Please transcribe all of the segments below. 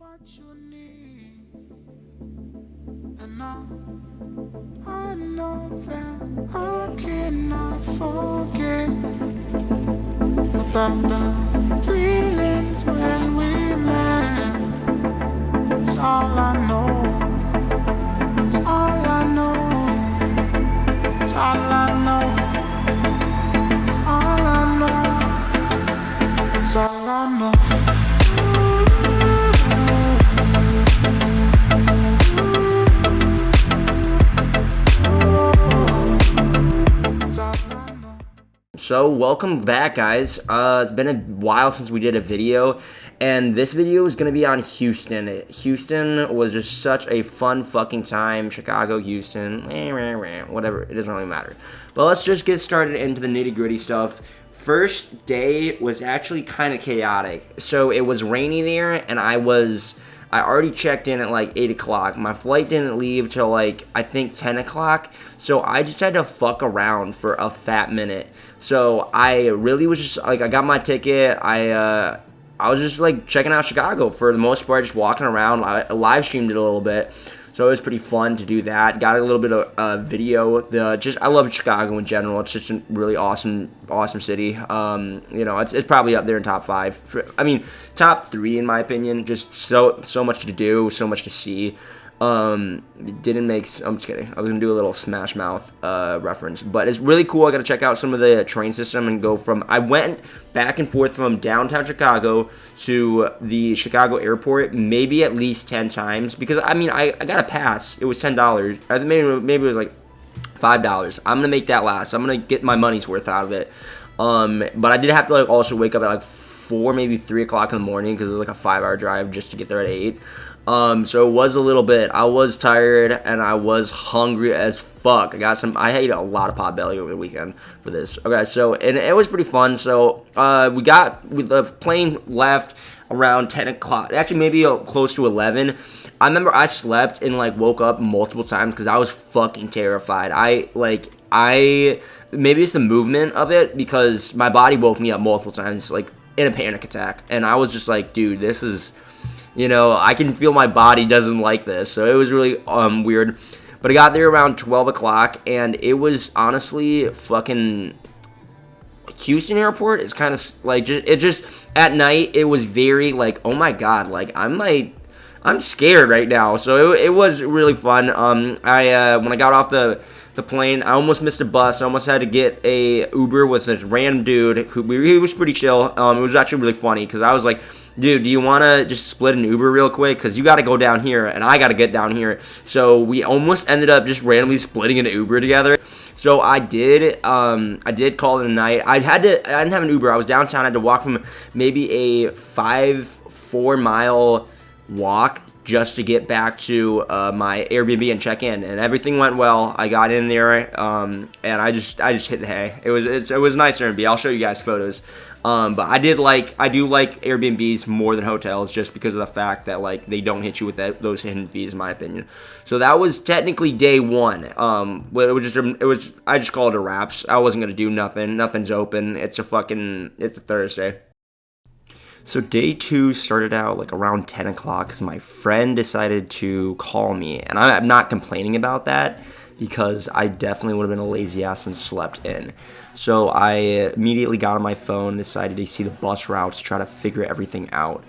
what you need. And I know that I cannot forget about the feelings when we met. It's all I know. It's all I know. It's all I know. It's all I know. It's all I know. So welcome back, guys. It's been a while since we did a video, and this video is going to be on Houston. Houston was just such a fun fucking time. Chicago, Houston, whatever, it doesn't really matter. But let's just get started into the nitty-gritty stuff. First day was actually kind of chaotic. So it was rainy there, and I already checked in at like 8 o'clock. My flight didn't leave till like, I think 10 o'clock. So I just had to fuck around for a fat minute. So I really was just like, I got my ticket. I was just like checking out Chicago for the most part, just walking around. I live streamed it a little bit. So it was pretty fun to do that. Got a little bit of video. I love Chicago in general. It's just a really awesome city. You know, it's probably up there in top 5. I mean, top 3 in my opinion. Just so much to do, so much to see. I'm just kidding. I was gonna do a little Smash Mouth reference, but it's really cool. I got to check out some of the train system and go from. I went back and forth from downtown Chicago to the Chicago airport maybe at least 10 times because I mean I got a pass. It was $10. I think maybe it was like $5. I'm gonna make that last. I'm gonna get my money's worth out of it. But I did have to like also wake up at like 4, maybe 3 o'clock in the morning because it was like a 5-hour drive just to get there at 8. So it was a little bit. I was tired and I was hungry as fuck. I ate a lot of Potbelly over the weekend for this. Okay, so and it was pretty fun. So the plane left around 10 o'clock. Actually, maybe close to 11. I remember I slept and like woke up multiple times because I was fucking terrified. Maybe it's the movement of it because my body woke me up multiple times like in a panic attack, and I was just like, dude, this is. You know, I can feel my body doesn't like this. So it was really weird. But I got there around 12 o'clock, and it was honestly fucking... Houston airport is kind of like... At night, it was very like, oh my god, like, I'm scared right now. So it was really fun. When I got off the plane, I almost missed a bus. I almost had to get a Uber with this random dude. He was pretty chill. It was actually really funny because I was like... Dude, do you want to just split an Uber real quick? Because you got to go down here, and I got to get down here. So we almost ended up just randomly splitting an Uber together. So I did call it a night. I didn't have an Uber. I was downtown. I had to walk from maybe a 4 mile walk just to get back to my Airbnb and check in. And everything went well. I got in there, and I just hit the hay. It was a nice Airbnb. I'll show you guys photos. But I do like Airbnbs more than hotels just because of the fact that like they don't hit you with those hidden fees in my opinion. So that was technically day 1. But I just called it a wraps. I wasn't gonna do nothing. Nothing's open. It's a Thursday. So day 2 started out like around 10 o'clock because my friend decided to call me, and I'm not complaining about that because I definitely would have been a lazy ass and slept in. So I immediately got on my phone, decided to see the bus routes, try to figure everything out.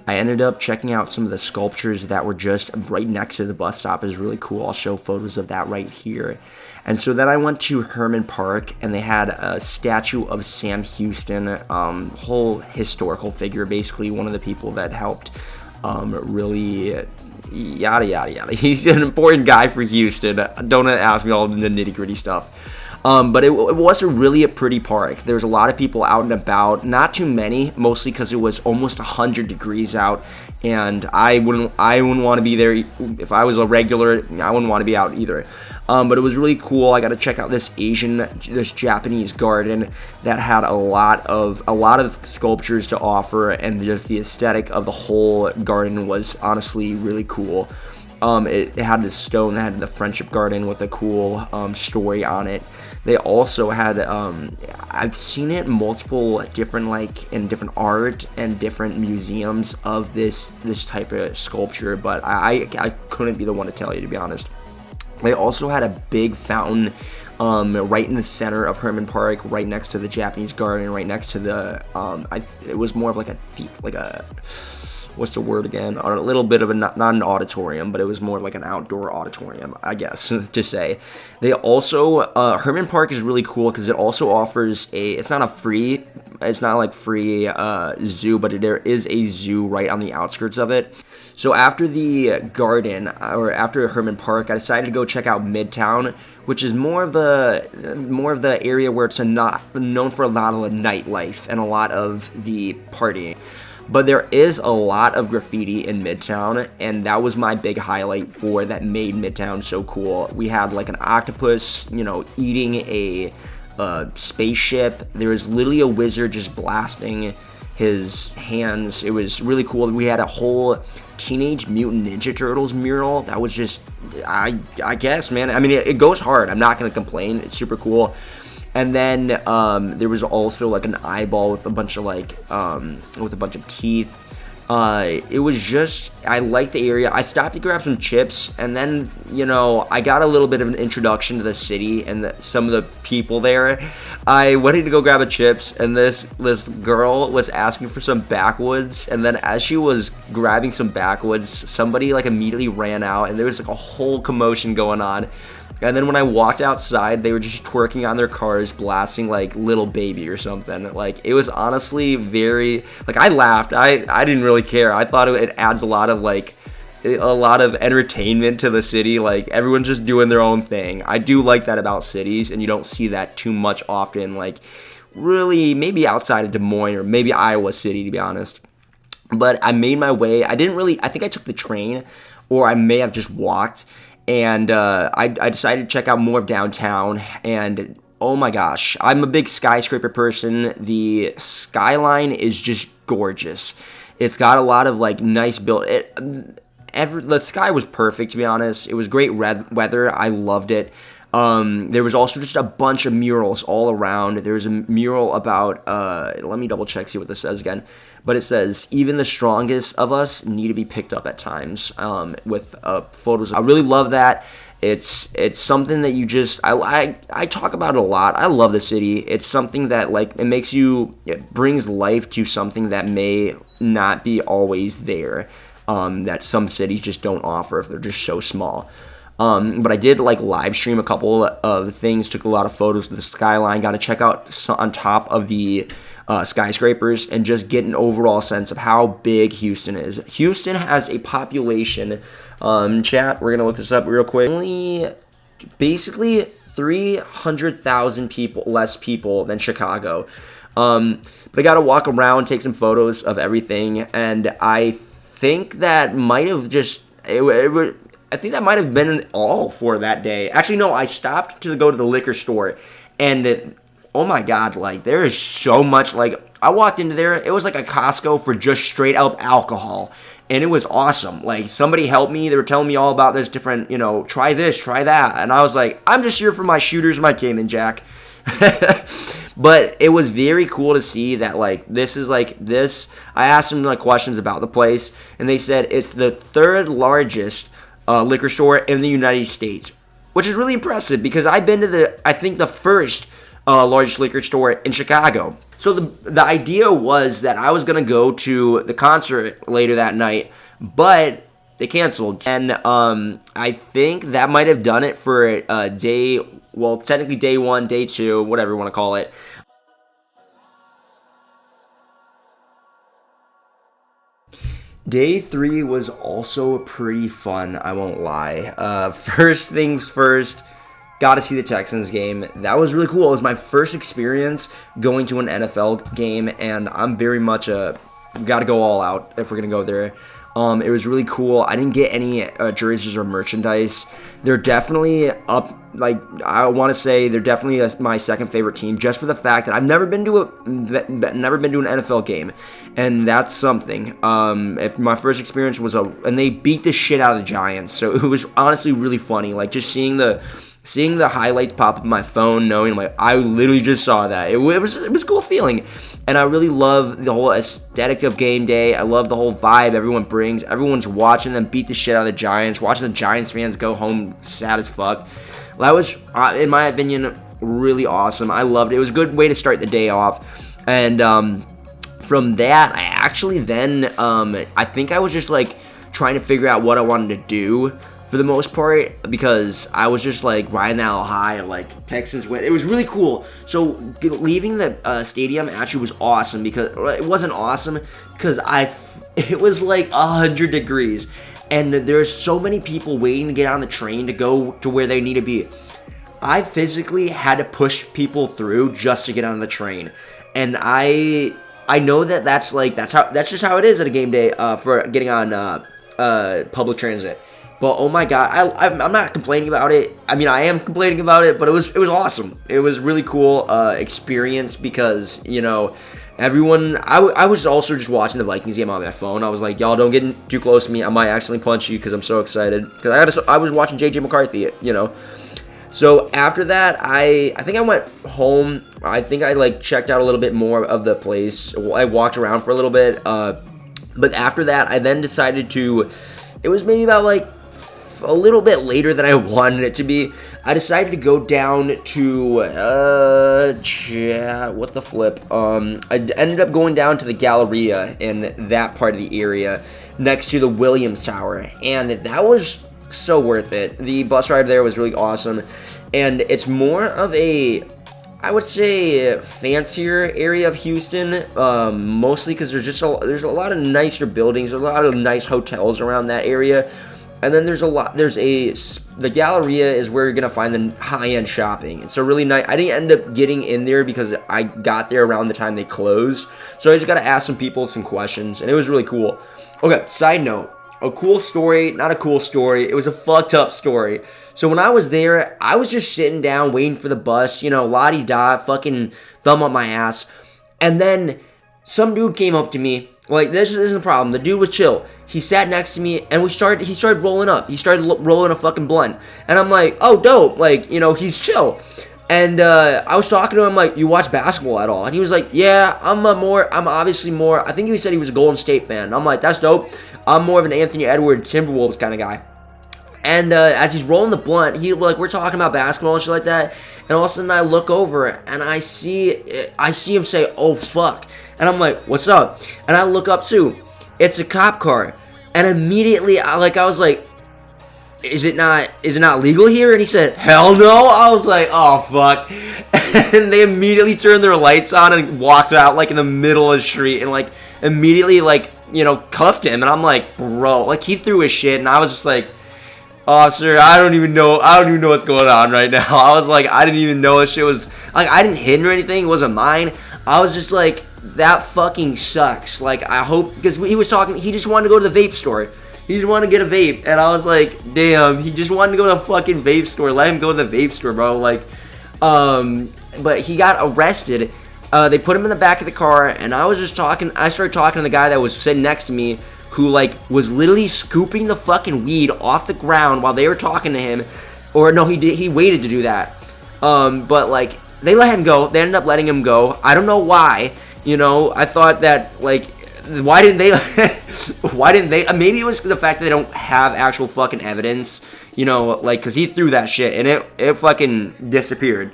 I ended up checking out some of the sculptures that were just right next to the bus stop. It was really cool. I'll show photos of that right here. And so then I went to Herman Park, and they had a statue of Sam Houston, whole historical figure, basically one of the people that helped really yada yada yada. He's an important guy for Houston. Don't ask me all the nitty gritty stuff. But it was a pretty park. There was a lot of people out and about, not too many, mostly because it was almost 100 degrees out, and I wouldn't want to be there if I was a regular. I wouldn't want to be out either. But it was really cool. I got to check out this Japanese garden that had a lot of sculptures to offer, and just the aesthetic of the whole garden was honestly really cool. It had the stone that had the friendship garden with a cool story on it. They also had I've seen it in multiple different in different art and different museums of this type of sculpture, but I couldn't be the one to tell you, to be honest. They also had a big fountain right in the center of Herman Park, right next to the Japanese garden, right next to the it was more of like a what's the word again? A little bit of a not an auditorium, but it was more like an outdoor auditorium, I guess to say. They also Herman Park is really cool because it also offers it's not free zoo, but there is a zoo right on the outskirts of it. So after the garden, or after Herman Park, I decided to go check out Midtown, which is more of the area where it's not known for a lot of the nightlife and a lot of the partying. But there is a lot of graffiti in Midtown, and that was my big highlight that made Midtown so cool. We had like an octopus, eating a spaceship. There was literally a wizard just blasting his hands. It was really cool. We had a whole Teenage Mutant Ninja Turtles mural that was just, I guess, man. I mean, it goes hard. I'm not going to complain. It's super cool. And then there was also like an eyeball with a bunch of teeth. It was just, I liked the area. I stopped to grab some chips, and then, I got a little bit of an introduction to the city and some of the people there. I went in to go grab a chips, and this girl was asking for some backwoods, and then as she was grabbing some backwoods, somebody like immediately ran out, and there was like a whole commotion going on. And then when I walked outside, they were just twerking on their cars, blasting like Little Baby or something. Like, it was honestly very, like, I laughed. I didn't really care. I thought it adds a lot of entertainment to the city. Like, everyone's just doing their own thing. I do like that about cities, and you don't see that too much often. Like, really, maybe outside of Des Moines or maybe Iowa City, to be honest. But I made my way. I think I took the train, or I may have just walked. And I decided to check out more of downtown, and oh my gosh, I'm a big skyscraper person. The skyline is just gorgeous. It's got a lot of like nice the sky was perfect, to be honest. It was great weather. I loved it. There was also just a bunch of murals all around. There was a mural about, let me double check, see what this says again. But it says, even the strongest of us need to be picked up at times, with photos. I really love that. It's something that you just, I talk about it a lot. I love the city. It's something that, like, it brings life to something that may not be always there, that some cities just don't offer if they're just so small. But I did like live stream a couple of things, took a lot of photos of the skyline, got to check out on top of the skyscrapers and just get an overall sense of how big Houston is. Houston has a population, chat, we're going to look this up real quick, only basically 300,000 less people than Chicago. But I got to walk around, take some photos of everything, and I think that might have just, I think that might have been all for that day. Actually, no, I stopped to go to the liquor store, and oh my god, like, there is so much, like, I walked into there, it was like a Costco for just straight up alcohol, and it was awesome. Like, somebody helped me, they were telling me all about this different, try this, try that, and I was like, I'm just here for my shooters, my Cayman Jack. But it was very cool to see that, like, this is like this. I asked them like questions about the place, and they said it's the third largest liquor store in the United States, which is really impressive because I've been to the first largest liquor store in Chicago. So the idea was that I was going to go to the concert later that night, but they canceled. And I think that might have done it for technically day one, day two, whatever you want to call it. Day 3 was also pretty fun, I won't lie. First things first, got to see the Texans game. That was really cool. It was my first experience going to an NFL game, and I'm very much got to go all out if we're going to go there. It was really cool. I didn't get any jerseys or merchandise. They're definitely up, like, I want to say they're definitely my second favorite team, just for the fact that I've never been to an NFL game, and that's something. If my first experience was and they beat the shit out of the Giants, so it was honestly really funny, like, just seeing the seeing the highlights pop up on my phone, knowing like I literally just saw that, it was a cool feeling. And I really love the whole aesthetic of game day. I love the whole vibe everyone brings. Everyone's watching them beat the shit out of the Giants, watching the Giants fans go home sad as fuck. That was, in my opinion, really awesome. I loved it. It was a good way to start the day off. And from that, I actually then, I think I was just like trying to figure out what I wanted to do for the most part, because I was just like riding that little high of like Texas win. It was really cool. So leaving the stadium actually was awesome, because it wasn't awesome because it was like 100 degrees, and there's so many people waiting to get on the train to go to where they need to be. I physically had to push people through just to get on the train, and I know that's just how it is at a game day for getting on public transit. But oh my god, I'm not complaining about it. I mean, I am complaining about it, but it was awesome. It was really cool experience, because everyone. I was also just watching the Vikings game on my phone. I was like, y'all don't get too close to me. I might accidentally punch you because I'm so excited. Because I was watching JJ McCarthy. So after that, I think I went home. I think I like checked out a little bit more of the place. I walked around for a little bit. But after that, I then decided to. It was maybe about like a little bit later than I wanted it to be. I decided to go down to what the flip. I ended up going down to the Galleria in that part of the area next to the Williams Tower, and that was so worth it. The bus ride there was really awesome, and it's more of a, I would say, fancier area of Houston, mostly because there's a lot of nicer buildings, there's a lot of nice hotels around that area, and then the Galleria is where you're gonna find the high-end shopping. It's a really nice. I didn't end up getting in there because I got there around the time they closed, so I just gotta ask some people some questions, and it was really cool. Okay, side note. A cool story, not a cool story. It was a fucked up story. So when I was there, I was just sitting down waiting for the bus, la-di-da, fucking thumb up my ass. And then some dude came up to me. Like, this isn't the problem. The dude was chill. He sat next to me, and he started rolling up. He started rolling a fucking blunt. And I'm like, oh, dope. Like, he's chill. And I was talking to him like, you watch basketball at all? And he was like, yeah, I'm obviously more, I think he said he was a Golden State fan. And I'm like, that's dope. I'm more of an Anthony Edwards Timberwolves kind of guy. And as he's rolling the blunt, we're talking about basketball and shit like that. And all of a sudden I look over and I see him say, oh fuck. And I'm like, what's up? And I look up too. It's a cop car. And immediately I was like, is it not legal here? And he said, hell no. I was like, oh fuck. And they immediately turned their lights on and walked out like in the middle of the street and like immediately like, cuffed him. And I'm like, bro, like he threw his shit, and I was just like, officer, I don't even know what's going on right now. I was like, I didn't even know this shit was, like, I didn't hit him or anything, it wasn't mine. I was just like, that fucking sucks. Like, I hope, because he was talking, he just wanted to go to the vape store. He just wanted to get a vape, and I was like, damn, he just wanted to go to the fucking vape store. Let him go to the vape store, bro. Like, but he got arrested. They put him in the back of the car, and I started talking to the guy that was sitting next to me, who, like, was literally scooping the fucking weed off the ground while they were talking to him. Or, no, he waited to do that. But, like, they let him go. They ended up letting him go. I don't know why. I thought that, like, why didn't they, maybe it was the fact that they don't have actual fucking evidence, like, because he threw that shit, and it fucking disappeared.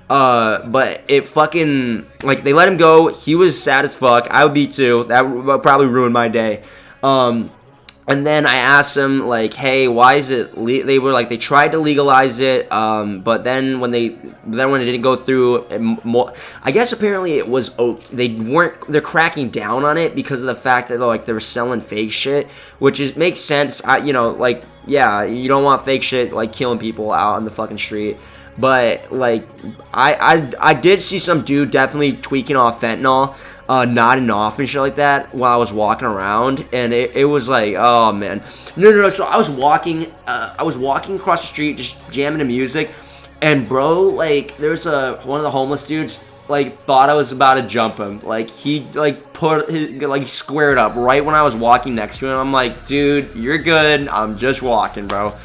But it fucking, like, they let him go. He was sad as fuck. I would be too. That would probably ruin my day. And then I asked them, like, hey, why is it, they were like, they tried to legalize it, but then when it didn't go through, I guess apparently it was, they're cracking down on it because of the fact that, like, they were selling fake shit, which makes sense. Like, yeah, you don't want fake shit, like, killing people out on the fucking street. But, like, I did see some dude definitely tweaking off fentanyl, nodding off and shit like that while I was walking around, and it was like, oh man, no. So I was walking across the street, just jamming the music, and bro, like, there's one of the homeless dudes, like, thought I was about to jump him, like, he, like, put his, like, squared up right when I was walking next to him. I'm like, dude, you're good, I'm just walking, bro.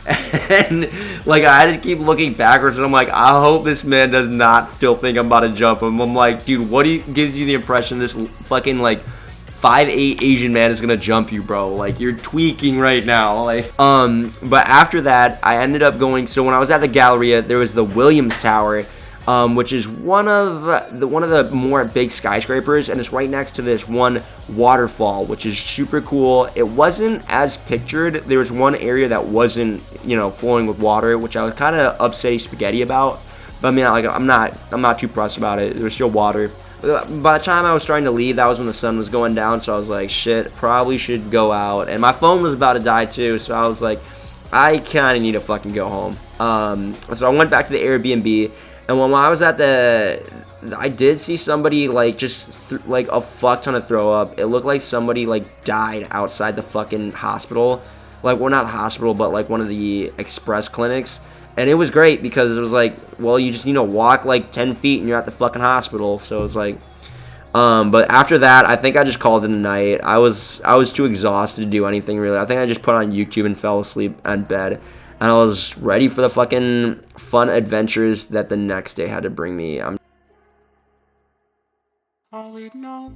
And like I had to keep looking backwards, and I'm like, I hope this man does not still think I'm about to jump him. I'm like, dude, what gives you the impression this fucking like 5'8" Asian man is gonna jump you, bro? Like, you're tweaking right now. Like, but after that, I ended up going. So when I was at the Galleria, there was the Williams Tower, which is one of the more big skyscrapers, and it's right next to this one waterfall, which is super cool. It wasn't as pictured. There was one area that wasn't, flowing with water, which I was kind of upsetty spaghetti about. But I mean, like, I'm not too pressed about it. There was still water. By the time I was starting to leave, that was when the sun was going down, so I was like, shit, probably should go out. And my phone was about to die too, so I was like, I kind of need to fucking go home. So I went back to the Airbnb, and when I was at I did see somebody like just like a fuck ton of throw up. It looked like somebody like died outside the fucking hospital. Like, well, not the hospital, but like one of the express clinics. And it was great because it was like, well, you just need to walk like 10 feet and you're at the fucking hospital. So it was like, but after that, I think I just called it a night. I was too exhausted to do anything really. I think I just put on YouTube and fell asleep in bed. And I was ready for the fucking fun adventures that the next day had to bring me. All we know,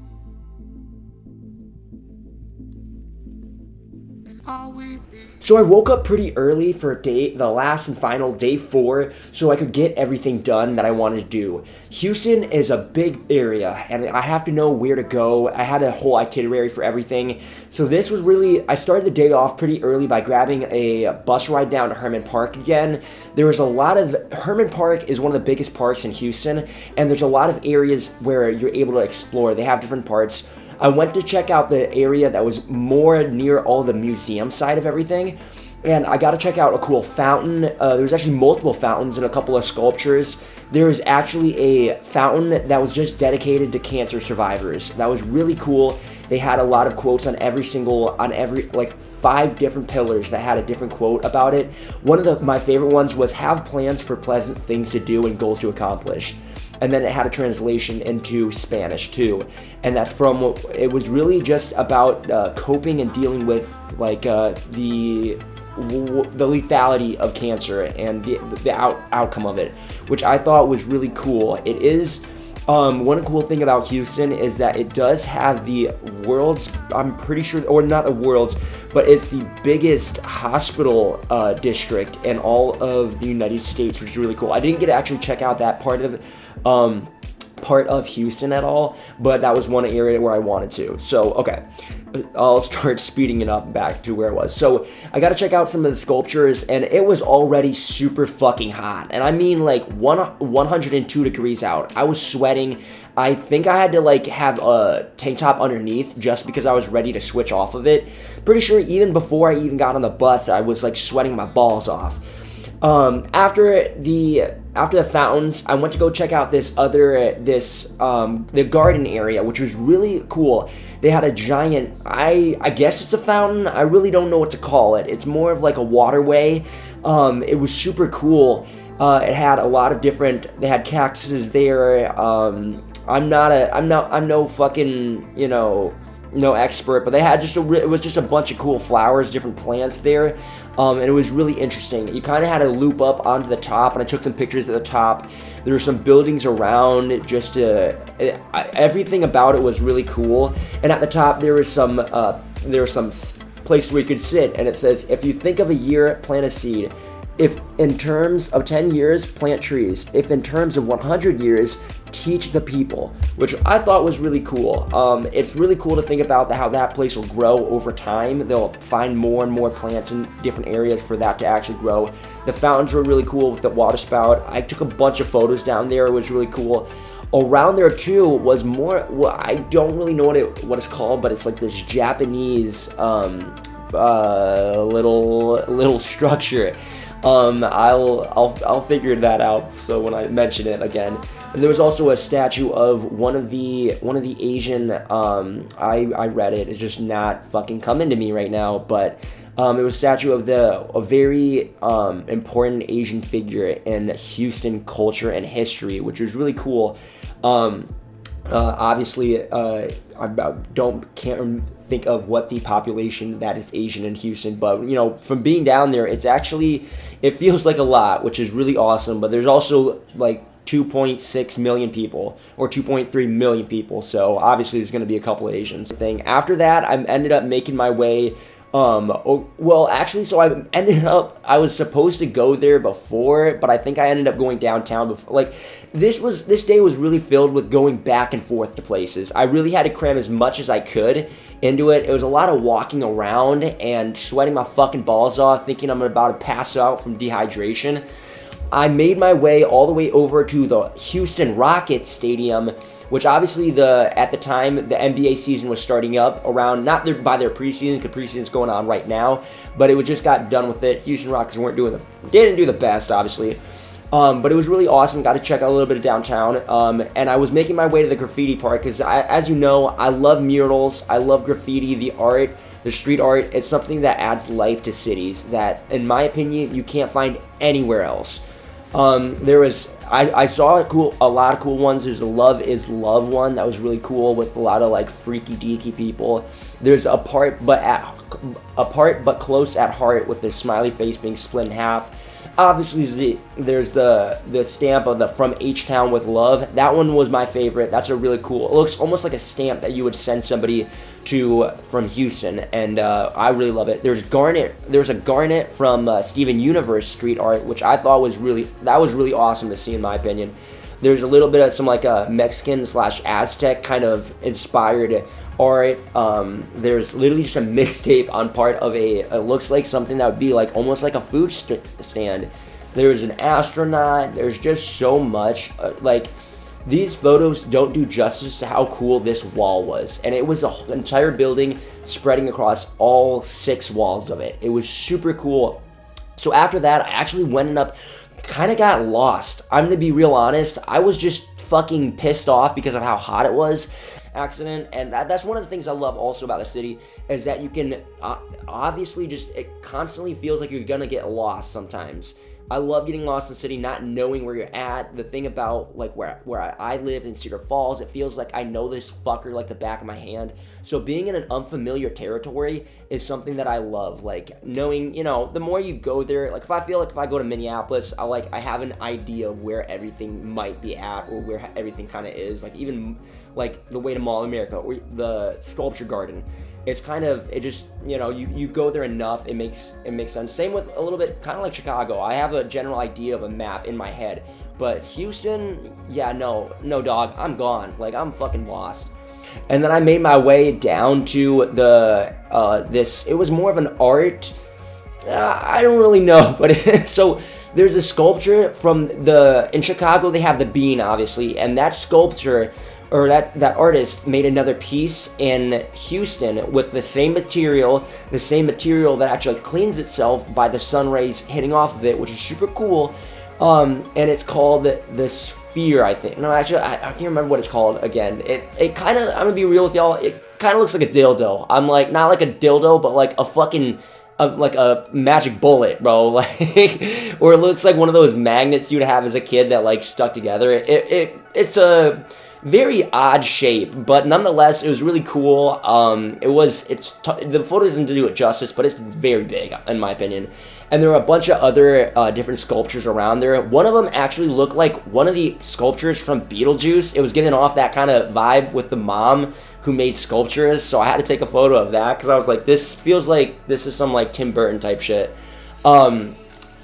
and all we be. So I woke up pretty early for the last and final day 4, so I could get everything done that I wanted to do. Houston is a big area, and I have to know where to go. I had a whole itinerary for everything. So this was really, I started the day off pretty early by grabbing a bus ride down to Herman Park again. There was Herman Park is one of the biggest parks in Houston, and there's a lot of areas where you're able to explore. They have different parts. I went to check out the area that was more near all the museum side of everything, and I got to check out a cool fountain. There was actually multiple fountains and a couple of sculptures. There was actually a fountain that was just dedicated to cancer survivors. That was really cool. They had a lot of quotes on every like 5 different pillars that had a different quote about it. One of my favorite ones was "Have plans for pleasant things to do and goals to accomplish." And then it had a translation into Spanish too, and that's it was really just about coping and dealing with like the lethality of cancer and the outcome of it, which I thought was really cool. It is one cool thing about Houston is that it does have the world's, I'm pretty sure, or not the world's, but it's the biggest hospital district in all of the United States, which is really cool. I didn't get to actually check out that part of Houston at all, but that was one area where I wanted to. So, okay, I'll start speeding it up back to where it was. So, I got to check out some of the sculptures, and it was already super fucking hot. And I mean, like, 102 degrees out. I was sweating. I think I had to, like, have a tank top underneath just because I was ready to switch off of it. Pretty sure even before I even got on the bus, I was, like, sweating my balls off. After the fountains, I went to go check out the garden area, which was really cool. They had a giant, I guess it's a fountain. I really don't know what to call it. It's more of like a waterway. It was super cool. It had a lot of they had cactuses there. I'm no fucking, no expert, but they had it was just a bunch of cool flowers, different plants there. And it was really interesting. You kind of had to loop up onto the top, and I took some pictures at the top. There were some buildings around, everything about it was really cool. And at the top, there was some place where you could sit, and it says, if you think of a year, plant a seed. If in terms of 10 years, plant trees. If in terms of 100 years, teach the people, which I thought was really cool. It's really cool to think about how that place will grow over time. They'll find more and more plants in different areas for that to actually grow. The fountains were really cool with the water spout. I took a bunch of photos down there. It was really cool. Around there too was more, well, I don't really know what it's called, but it's like this Japanese little structure. I'll figure that out so when I mention it again. And there was also a statue of one of the Asian, I read it, it's just not fucking coming to me right now, but it was a statue of a very important Asian figure in Houston culture and history, which was really cool. Obviously, can't think of what the population that is Asian in Houston, but from being down there, it feels like a lot, which is really awesome. But there's also like 2.6 million people or 2.3 million people, so obviously there's going to be a couple of Asians. After that, I ended up making my way. So I was supposed to go there before, but I think I ended up going downtown before. Like, this day was really filled with going back and forth to places. I really had to cram as much as I could into it. It was a lot of walking around and sweating my fucking balls off, thinking I'm about to pass out from dehydration. I made my way all the way over to the Houston Rockets Stadium, which obviously at the time the NBA season was starting up around, not by their preseason, because preseason's going on right now, but it just got done with it. Houston Rockets didn't do the best, obviously, but it was really awesome. Got to check out a little bit of downtown, and I was making my way to the graffiti part because, as you know, I love murals, I love graffiti, the art. The street art. It's something that adds life to cities that, in my opinion, you can't find anywhere else. I saw a lot of cool ones. There's a Love is Love one that was really cool with a lot of like freaky deaky people. There's apart but close at heart with the smiley face being split in half. Obviously, there's the stamp of the From H-Town with Love. That one was my favorite. That's a really cool. It looks almost like a stamp that you would send somebody from Houston, and I really love it. There's a garnet from Steven Universe street art, which I thought was really awesome to see, in my opinion. There's a little bit of some like a Mexican / Aztec kind of inspired art. There's literally just a mixtape on part of it looks like something that would be like almost like a food stand. There's an astronaut. There's just so much. These photos don't do justice to how cool this wall was. And it was an entire building spreading across all 6 walls of it. It was super cool. So after that, I actually kind of got lost. I'm going to be real honest. I was just fucking pissed off because of how hot it was. Accident. And that's one of the things I love also about the city is that you can obviously it constantly feels like you're going to get lost sometimes. I love getting lost in the city, not knowing where you're at. The thing about like where I live in Cedar Falls, it feels like I know this fucker like the back of my hand. So being in an unfamiliar territory is something that I love. Like knowing, the more you go there, like if I go to Minneapolis, I have an idea of where everything might be at or where everything kind of is. Like even like the way to Mall of America or the Sculpture Garden. It's kind of, you go there enough, it makes sense. Same with a little bit, kind of like Chicago. I have a general idea of a map in my head. But Houston, no dog, I'm gone. Like, I'm fucking lost. And then I made my way down to it was more of an art, I don't really know. But so there's a sculpture in Chicago, they have the Bean, obviously. And that sculpture, or that artist made another piece in Houston with the same material that actually cleans itself by the sun rays hitting off of it, which is super cool. And it's called the Sphere, I think. No, actually, I can't remember what it's called again. It kind of, I'm gonna be real with y'all, it kind of looks like a dildo. I'm like, not like a dildo, but like a fucking, like a magic bullet, bro. Like, or it looks like one of those magnets you'd have as a kid that like stuck together. It's a very odd shape, but nonetheless, it was really cool. The photo doesn't do it justice, but it's very big, in my opinion. And there were a bunch of other different sculptures around there. One of them actually looked like one of the sculptures from Beetlejuice. It was giving off that kind of vibe with the mom who made sculptures, so I had to take a photo of that, because I was like, this feels like this is some like Tim Burton type shit.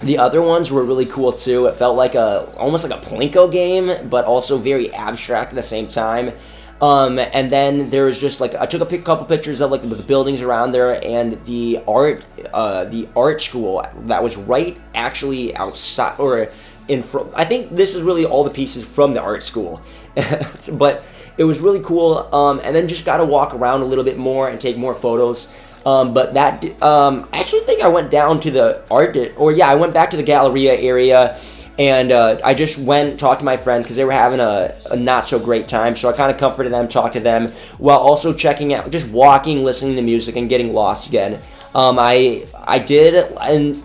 The other ones were really cool too. It felt like almost like a Plinko game, but also very abstract at the same time. And then there was just like, I took a couple pictures of like the buildings around there and the art school that was right actually outside or in front. I think this is really all the pieces from the art school, but it was really cool. And then just got to walk around a little bit more and take more photos. But that, I actually think I went down to I went back to the Galleria area, and I just talked to my friends because they were having a not so great time, so I kind of comforted them, talked to them, while also checking out, just walking, listening to music, and getting lost again. I did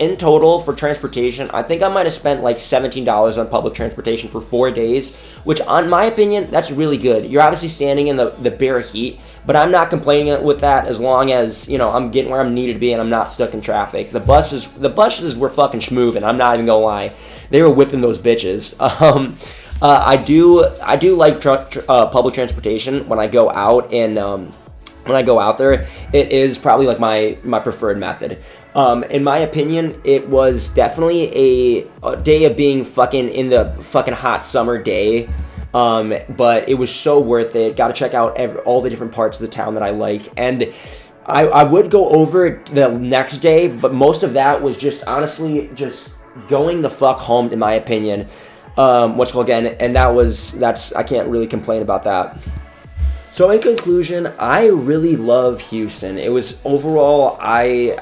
in total for transportation. I think I might have spent like $17 on public transportation for 4 days, which, on my opinion, that's really good. You're obviously standing in the bare heat, but I'm not complaining with that as long as, you know, I'm getting where I'm needed to be and I'm not stuck in traffic. The buses were fucking schmoovin'. I'm not even gonna lie, they were whipping those bitches. I do like public transportation when I go out, and when I go out there, it is probably like my preferred method. In my opinion, it was definitely a day of being fucking in the fucking hot summer day. But it was so worth it. Got to check out all the different parts of the town that I like. And I would go over the next day, but most of that was just honestly just going the fuck home, in my opinion. And I can't really complain about that. So in conclusion, I really love Houston. It was overall, I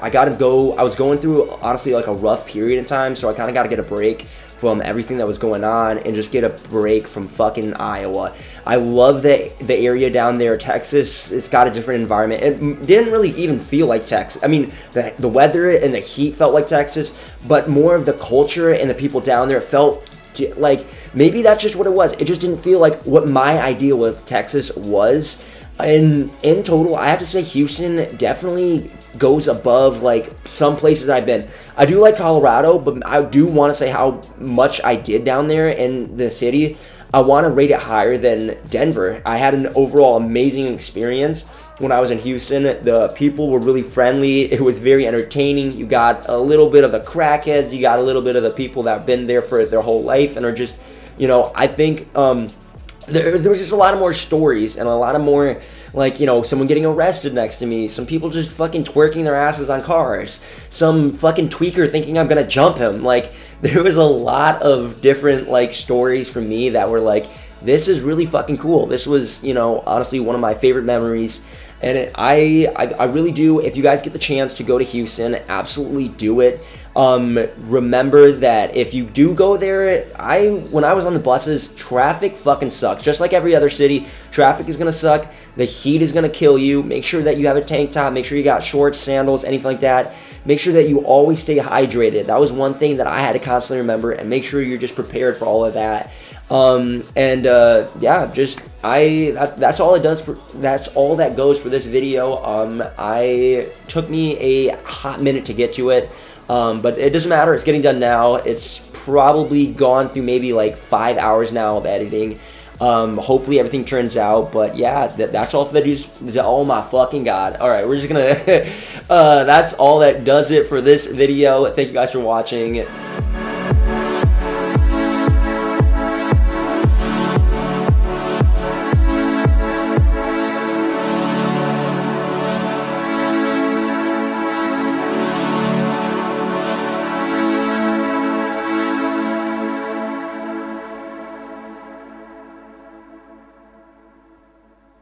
was going through honestly like a rough period in time, so I kind of got to get a break from everything that was going on and just get a break from fucking Iowa. I love the area down there. Texas, it's got a different environment. It didn't really even feel like Texas. I mean, the weather and the heat felt like Texas, but more of the culture and the people down there felt like, maybe that's just what it was. It just didn't feel like what my idea of Texas was. And in total, I have to say Houston definitely goes above like some places I've been. I do like Colorado, but I do want to say how much I did down there in the city. I want to rate it higher than Denver. I had an overall amazing experience when I was in Houston. The people were really friendly. It was very entertaining. You got a little bit of the crackheads. You got a little bit of the people that have been there for their whole life and are just, you know, I think there was just a lot of more stories and a lot of more, like, you know, someone getting arrested next to me, some people just fucking twerking their asses on cars, some fucking tweaker thinking I'm gonna jump him. Like, there was a lot of different, like, stories for me that were like, this is really fucking cool. This was, you know, honestly one of my favorite memories. And I really do, if you guys get the chance to go to Houston, absolutely do it. Remember that if you do go there, when I was on the buses, traffic fucking sucks. Just like every other city, traffic is gonna suck. The heat is gonna kill you. Make sure that you have a tank top. Make sure you got shorts, sandals, anything like that. Make sure that you always stay hydrated. That was one thing that I had to constantly remember, and make sure you're just prepared for all of that. That's all it does that's all that goes for this video. I took me a hot minute to get to it. But it doesn't matter. It's getting done now. It's probably gone through maybe like 5 hours now of editing. Hopefully everything turns out. But yeah, that's all for the dudes. Oh my fucking god. All right, we're just gonna. That's all that does it for this video. Thank you guys for watching.